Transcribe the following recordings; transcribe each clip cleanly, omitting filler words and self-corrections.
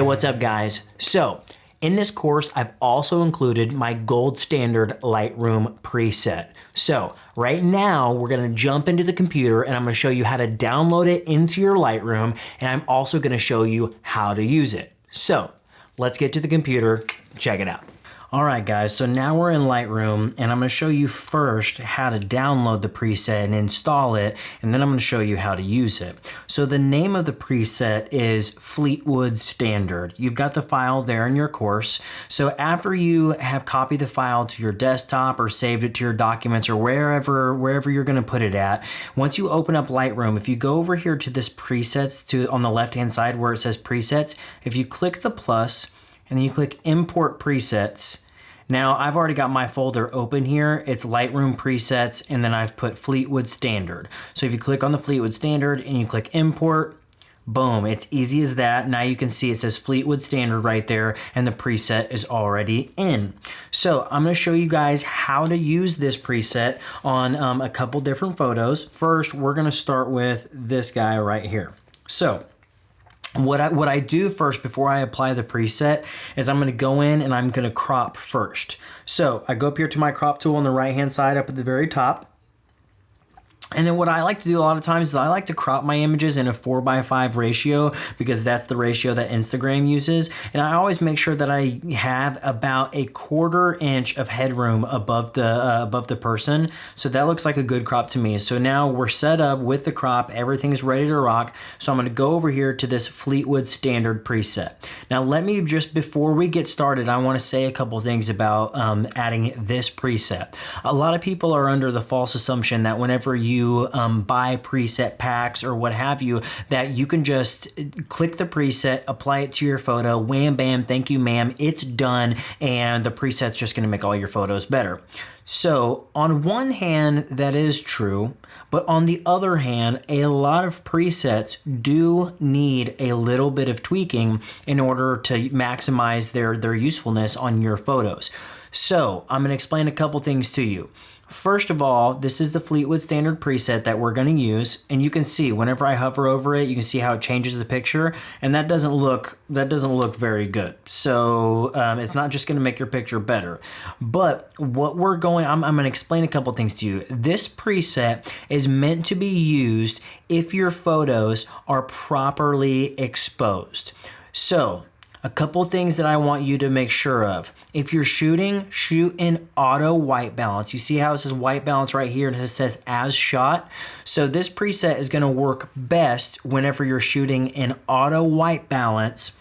what's up guys? So in this course, I've also included my gold standard Lightroom preset. So right now we're gonna jump into the computer and I'm gonna show you how to download it into your Lightroom, and I'm also gonna show you how to use it. So let's get to the computer, check it out. All right guys, so now we're in Lightroom and I'm gonna show you first how to download the preset and install it, and then I'm gonna show you how to use it. So the name of the preset is Fleetwood Standard. You've got the file there in your course. So after you have copied the file to your desktop or saved it to your documents or wherever you're gonna put it at, once you open up Lightroom, if you go over here to this presets on the left-hand side where it says presets, if you click the plus, and then you click import presets. Now I've already got my folder open here. It's Lightroom presets, and then I've put Fleetwood Standard. So if you click on the Fleetwood Standard and you click import, boom, it's easy as that. Now you can see it says Fleetwood Standard right there, and the preset is already in. So I'm gonna show you guys how to use this preset on a couple different photos. First, we're gonna start with this guy right here. So what I do first before I apply the preset is I'm going to go in and I'm going to crop first. So I go up here to my crop tool on the right hand side up at the very top. And then what I like to do a lot of times is I like to crop my images in a 4:5 ratio, because that's the ratio that Instagram uses. And I always make sure that I have about a 1/4 inch of headroom above the person. So that looks like a good crop to me. So now we're set up with the crop, everything's ready to rock. So I'm gonna go over here to this Fleetwood Standard preset. Now let me just, before we get started, I wanna say a couple things about adding this preset. A lot of people are under the false assumption that whenever you buy preset packs or what have you, that you can just click the preset, apply it to your photo, wham bam, thank you ma'am, it's done, and the preset's just gonna make all your photos better. So on one hand, that is true, but on the other hand, a lot of presets do need a little bit of tweaking in order to maximize their usefulness on your photos. So I'm gonna explain a couple things to you. First of all, this is the Fleetwood Standard preset that we're going to use, and you can see whenever I hover over it, you can see how it changes the picture, and that doesn't look very good. So it's not just going to make your picture better. But what I'm going to explain a couple things to you. This preset is meant to be used if your photos are properly exposed. So a couple things that I want you to make sure of. If you're shooting, shoot in auto white balance. You see how it says white balance right here, and it says as shot. So this preset is gonna work best whenever you're shooting in auto white balance,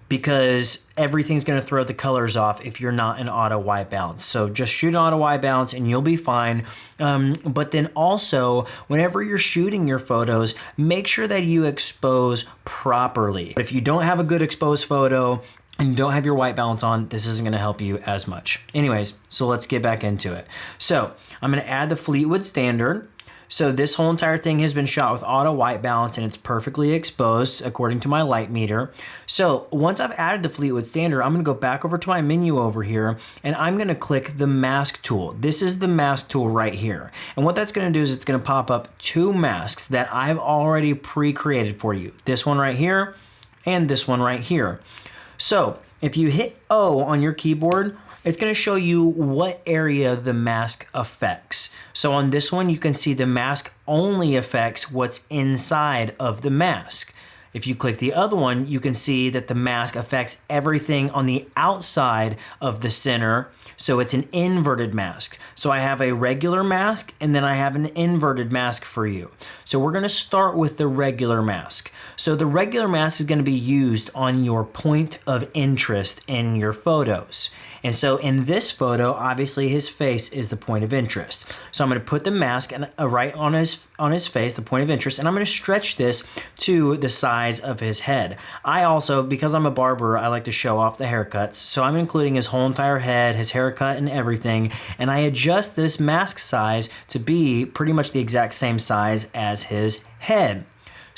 because everything's gonna throw the colors off if you're not in auto white balance. So just shoot in auto white balance and you'll be fine. But then also, whenever you're shooting your photos, make sure that you expose properly. If you don't have a good exposed photo and you don't have your white balance on, this isn't gonna help you as much. Anyways, so let's get back into it. So I'm gonna add the Fleetwood Standard. So this whole entire thing has been shot with auto white balance and it's perfectly exposed according to my light meter. So once I've added the Fleetwood Standard, I'm gonna go back over to my menu over here and I'm gonna click the mask tool. This is the mask tool right here. And what that's gonna do is it's gonna pop up 2 masks that I've already pre-created for you. This one right here and this one right here. So if you hit O on your keyboard, it's going to show you what area the mask affects. So on this one, you can see the mask only affects what's inside of the mask. If you click the other one, you can see that the mask affects everything on the outside of the center. So it's an inverted mask. So I have a regular mask and then I have an inverted mask for you. So we're gonna start with the regular mask. So the regular mask is gonna be used on your point of interest in your photos. And so in this photo, obviously his face is the point of interest. So I'm gonna put the mask right on his face, the point of interest, and I'm gonna stretch this to the size of his head. I also, because I'm a barber, I like to show off the haircuts. So I'm including his whole entire head, his haircut and everything. And I adjust this mask size to be pretty much the exact same size as his head.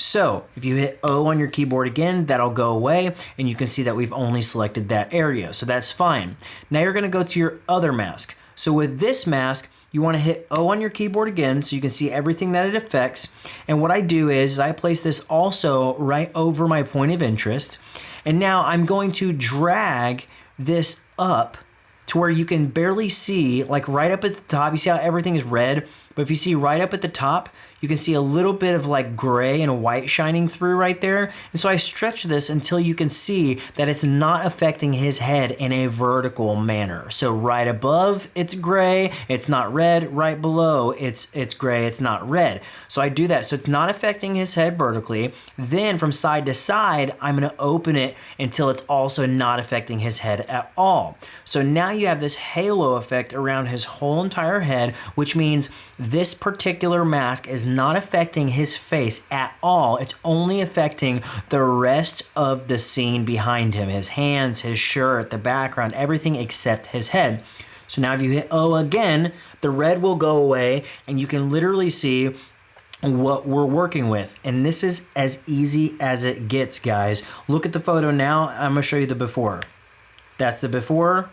So if you hit O on your keyboard again, that'll go away and you can see that we've only selected that area. So that's fine. Now you're gonna go to your other mask. So with this mask, you wanna hit O on your keyboard again so you can see everything that it affects. And what I do is I place this also right over my point of interest. And now I'm going to drag this up to where you can barely see, like right up at the top. You see how everything is red? But if you see right up at the top, you can see a little bit of like gray and white shining through right there. And so I stretch this until you can see that it's not affecting his head in a vertical manner. So right above, it's gray, it's not red. Right below, it's gray, it's not red. So I do that. So it's not affecting his head vertically. Then from side to side, I'm gonna open it until it's also not affecting his head at all. So now you have this halo effect around his whole entire head, which means this particular mask is not affecting his face at all. It's only affecting the rest of the scene behind him, his hands, his shirt, the background, everything except his head. So now if you hit O again, the red will go away and you can literally see what we're working with. And this is as easy as it gets, guys. Look at the photo now. I'm gonna show you the before. That's the before,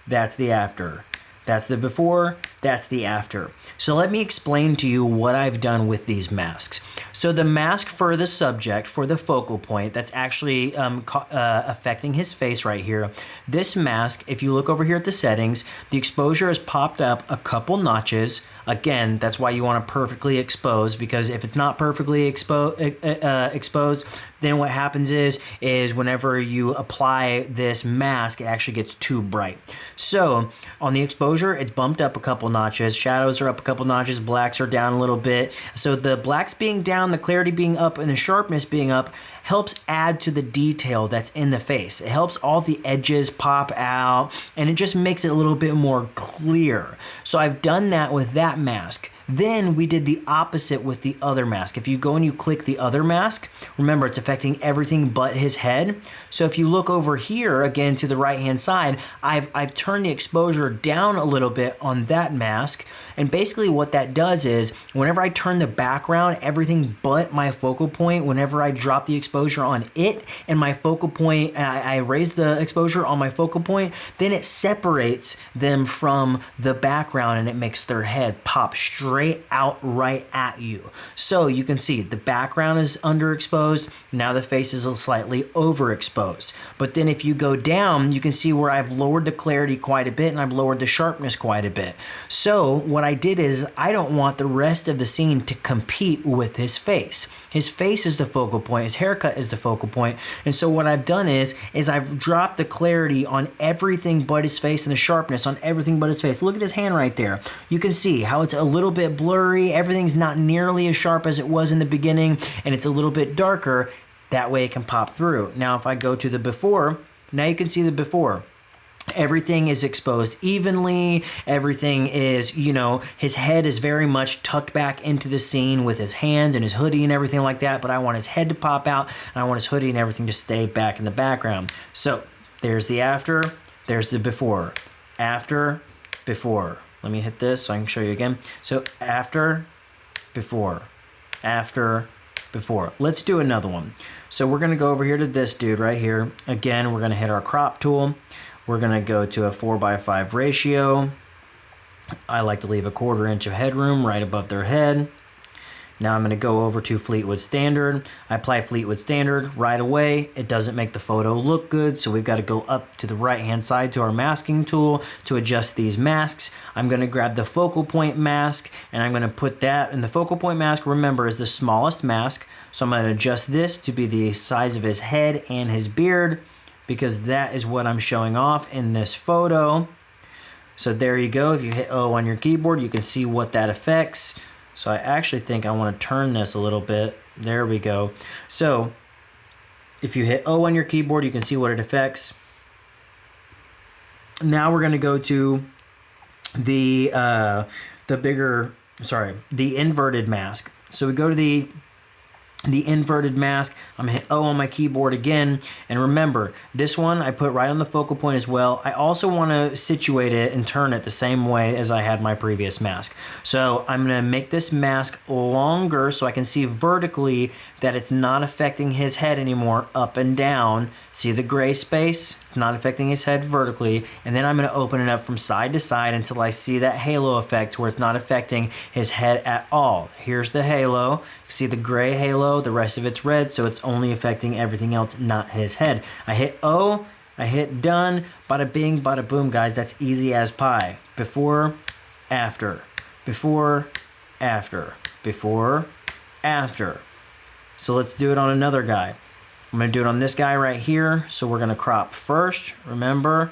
that's the after. That's the before, that's the after. So let me explain to you what I've done with these masks. So the mask for the subject, for the focal point, that's actually affecting his face right here. This mask, if you look over here at the settings, the exposure has popped up a couple notches. Again, that's why you want to perfectly expose, because if it's not perfectly exposed, then what happens is whenever you apply this mask, it actually gets too bright. So on the exposure, it's bumped up a couple notches. Shadows are up a couple notches. Blacks are down a little bit. So the blacks being down, the clarity being up, and the sharpness being up helps add to the detail that's in the face. It helps all the edges pop out, and it just makes it a little bit more clear. So I've done that with that mask. Then we did the opposite with the other mask. If you go and you click the other mask, remember it's affecting everything but his head. So if you look over here again to the right hand side, I've turned the exposure down a little bit on that mask. And basically what that does is whenever I turn the background, everything but my focal point, whenever I drop the exposure on it and my focal point, and I raise the exposure on my focal point, then it separates them from the background and it makes their head pop straight out right at you. So you can see the background is underexposed. Now the face is slightly overexposed. But then if you go down, you can see where I've lowered the clarity quite a bit and I've lowered the sharpness quite a bit. So what I did is I don't want the rest of the scene to compete with his face. His face is the focal point. His haircut is the focal point. And so what I've done is I've dropped the clarity on everything but his face and the sharpness on everything but his face. Look at his hand right there. You can see how it's a little bit blurry. Everything's not nearly as sharp as it was in the beginning, and it's a little bit darker. That way it can pop through. Now if I go to the before, now you can see the before. Everything is exposed evenly. Everything is, you know, his head is very much tucked back into the scene with his hands and his hoodie and everything like that, but I want his head to pop out and I want his hoodie and everything to stay back in the background. So there's the after, there's the before. After, before. Let me hit this so I can show you again. So after, before, after, before. Let's do another one. So we're gonna go over here to this dude right here. Again, we're gonna hit our crop tool. We're gonna go to a 4:5 ratio. I like to leave a 1/4 inch of headroom right above their head. Now I'm gonna go over to Fleetwood Standard. I apply Fleetwood Standard right away. It doesn't make the photo look good, so we've gotta go up to the right-hand side to our masking tool to adjust these masks. I'm gonna grab the focal point mask, and I'm gonna put that, and the focal point mask, remember, is the smallest mask. So I'm gonna adjust this to be the size of his head and his beard, because that is what I'm showing off in this photo. So there you go. If you hit O on your keyboard, you can see what that affects. So I actually think I want to turn this a little bit. There we go. So if you hit O on your keyboard, you can see what it affects. Now we're going to go to the inverted mask. So we go to the inverted mask. I'm gonna hit O on my keyboard again. And remember, this one I put right on the focal point as well. I also want to situate it and turn it the same way as I had my previous mask. So I'm gonna make this mask longer so I can see vertically that it's not affecting his head anymore, up and down. See the gray space? It's not affecting his head vertically. And then I'm gonna open it up from side to side until I see that halo effect where it's not affecting his head at all. Here's the halo. You see the gray halo yellow, the rest of it's red, so it's only affecting everything else, not his head. I hit O, I hit done, bada bing, bada boom, guys. That's easy as pie. Before, after, before, after, before, after. So let's do it on another guy. I'm gonna do it on this guy right here. So we're gonna crop first, remember,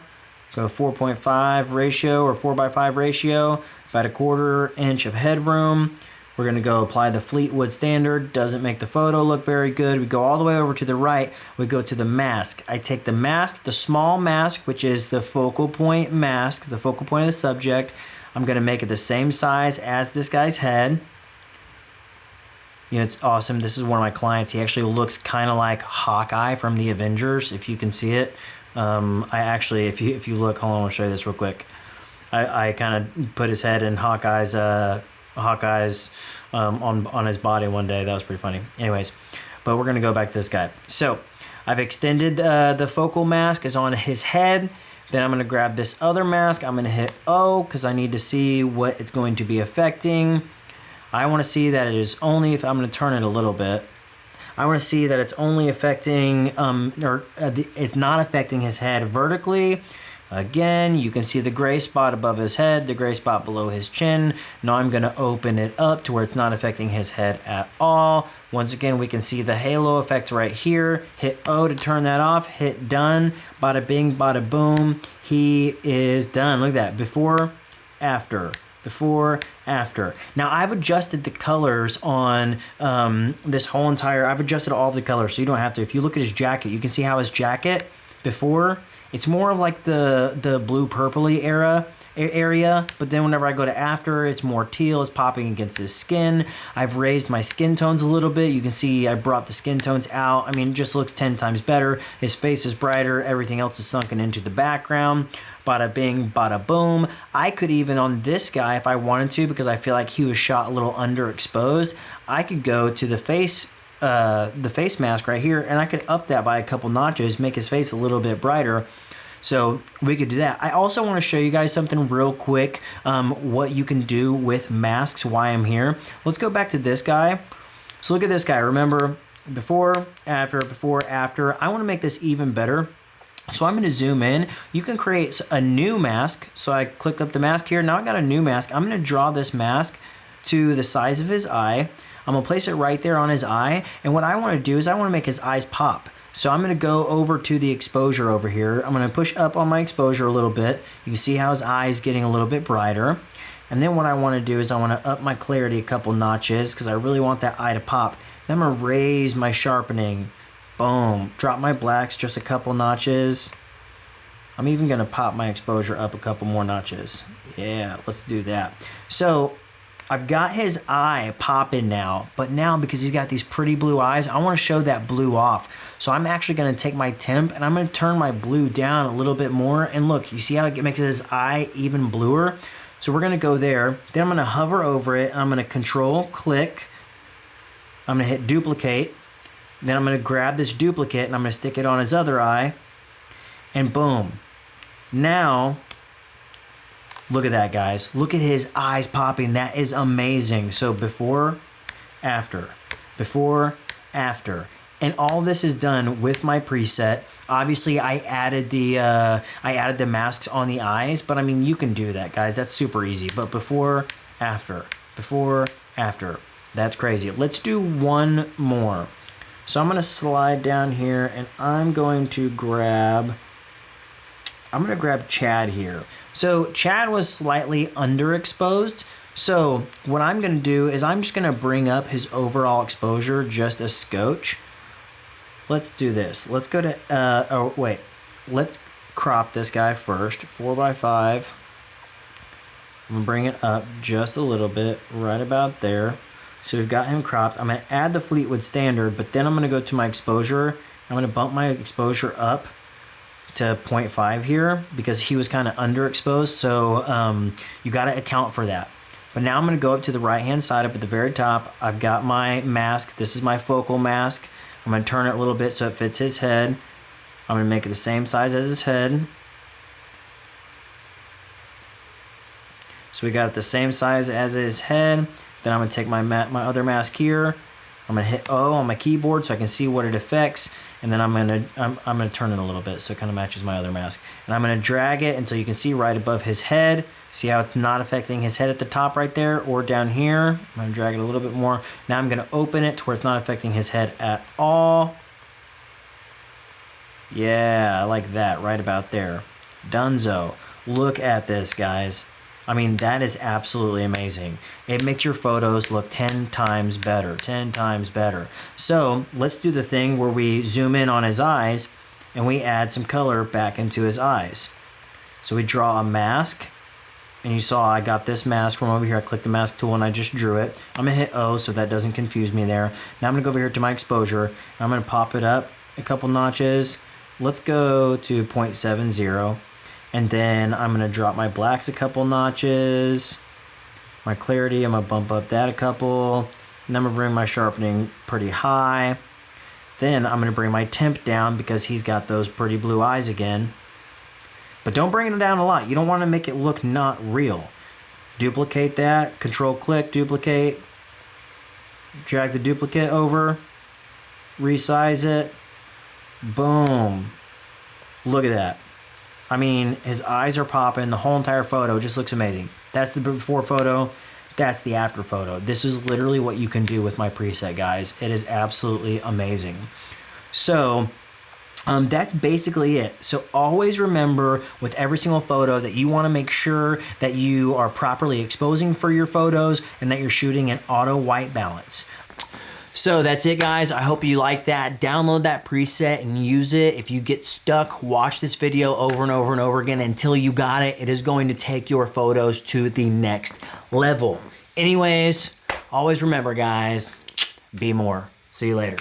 go 4.5 ratio or 4:5 ratio, about 1/4 inch of headroom. We're gonna go apply the Fleetwood standard. Doesn't make the photo look very good. We go all the way over to the right. We go to the mask. I take the mask, the small mask, which is the focal point mask, the focal point of the subject. I'm gonna make it the same size as this guy's head. You know, it's awesome. This is one of my clients. He actually looks kind of like Hawkeye from the Avengers, if you can see it. I actually, if you look, hold on, I'll show you this real quick. I kind of put his head in Hawkeye's on his body one day. That was pretty funny. Anyways, but we're gonna go back to this guy. So I've extended the focal mask is on his head. Then I'm gonna grab this other mask. I'm gonna hit O because I need to see what it's going to be affecting. I want to see that it is only, if I'm going to turn it a little bit, I want to see that it's only affecting, it's not affecting his head vertically. Again, you can see the gray spot above his head, the gray spot below his chin. Now I'm going to open it up to where it's not affecting his head at all. Once again, we can see the halo effect right here. Hit O to turn that off, hit done, bada bing, bada boom. He is done. Look at that, before, after. Before, after. Now I've adjusted the colors on this whole entire, I've adjusted all of the colors so you don't have to. If you look at his jacket, you can see how his jacket before, it's more of like the blue purpley area, but then whenever I go to after, it's more teal, it's popping against his skin. I've raised my skin tones a little bit. You can see I brought the skin tones out. I mean, it just looks 10 times better. His face is brighter. Everything else is sunken into the background. Bada bing, bada boom. I could even on this guy, if I wanted to, because I feel like he was shot a little underexposed, I could go to the face mask right here, and I could up that by a couple notches, make his face a little bit brighter. So we could do that. I also want to show you guys something real quick, what you can do with masks, why I'm here. Let's go back to this guy. So look at this guy. Remember, before, after, before, after. I want to make this even better. So I'm going to zoom in. You can create a new mask. So I click up the mask here. Now I got a new mask. I'm going to draw this mask to the size of his eye. I'm going to place it right there on his eye. And what I want to do is I want to make his eyes pop. So I'm going to go over to the exposure over here. I'm going to push up on my exposure a little bit. You can see how his eye is getting a little bit brighter. And then what I want to do is I want to up my clarity a couple notches because I really want that eye to pop. Then I'm going to raise my sharpening. Boom. Drop my blacks just a couple notches. I'm even going to pop my exposure up a couple more notches. Yeah, let's do that. So I've got his eye popping now, but now because he's got these pretty blue eyes, I want to show that blue off. So I'm actually going to take my temp and I'm going to turn my blue down a little bit more. And look, you see how it makes his eye even bluer? So we're going to go there. Then I'm going to hover over it and I'm going to control click. I'm going to hit duplicate. Then I'm going to grab this duplicate and I'm going to stick it on his other eye. And boom. Now, look at that, guys. Look at his eyes popping. That is amazing. So before, after, before, after. And all this is done with my preset. Obviously, I added the masks on the eyes, but I mean, you can do that, guys. That's super easy. But before, after, before, after. That's crazy. Let's do one more. So I'm going to slide down here and I'm going to grab Chad here. So Chad was slightly underexposed. So what I'm going to do is I'm just going to bring up his overall exposure just a scotch. Let's do this. Let's go to, let's crop this guy first, 4:5. I'm going to bring it up just a little bit, right about there. So we've got him cropped. I'm going to add the Fleetwood standard, but then I'm going to go to my exposure. I'm going to bump my exposure up to 0.5 here because he was kind of underexposed. So you got to account for that. But now I'm going to go up to the right-hand side up at the very top. I've got my mask. This is my focal mask. I'm going to turn it a little bit so it fits his head. I'm going to make it the same size as his head. So we got it the same size as his head. Then I'm going to take my other mask here. I'm gonna hit O on my keyboard so I can see what it affects, and then I'm gonna turn it a little bit so it kind of matches my other mask. And I'm gonna drag it until you can see right above his head. See how it's not affecting his head at the top right there or down here? I'm gonna drag it a little bit more. Now I'm gonna open it to where it's not affecting his head at all. Yeah, I like that, right about there. Dunzo. Look at this, guys. I mean, that is absolutely amazing. It makes your photos look 10 times better, 10 times better. So let's do the thing where we zoom in on his eyes and we add some color back into his eyes. So we draw a mask, and you saw I got this mask from over here. I clicked the mask tool and I just drew it. I'm gonna hit O so that doesn't confuse me there. Now I'm gonna go over here to my exposure. I'm gonna pop it up a couple notches. Let's go to 0.70. And then I'm gonna drop my blacks a couple notches. My clarity, I'm gonna bump up that a couple. And then I'm gonna bring my sharpening pretty high. Then I'm gonna bring my temp down because he's got those pretty blue eyes again. But don't bring it down a lot. You don't wanna make it look not real. Duplicate that, control click, duplicate. Drag the duplicate over, resize it, boom. Look at that. I mean, his eyes are popping. The whole entire photo just looks amazing. That's the before photo. That's the after photo. This is literally what you can do with my preset, guys. It is absolutely amazing. So that's basically it. So always remember with every single photo that you want to make sure that you are properly exposing for your photos and that you're shooting in auto white balance. So that's it, guys. I hope you like that. Download that preset and use it. If you get stuck, watch this video over and over and over again until you got it. It is going to take your photos to the next level. Anyways, always remember, guys, be more. See you later.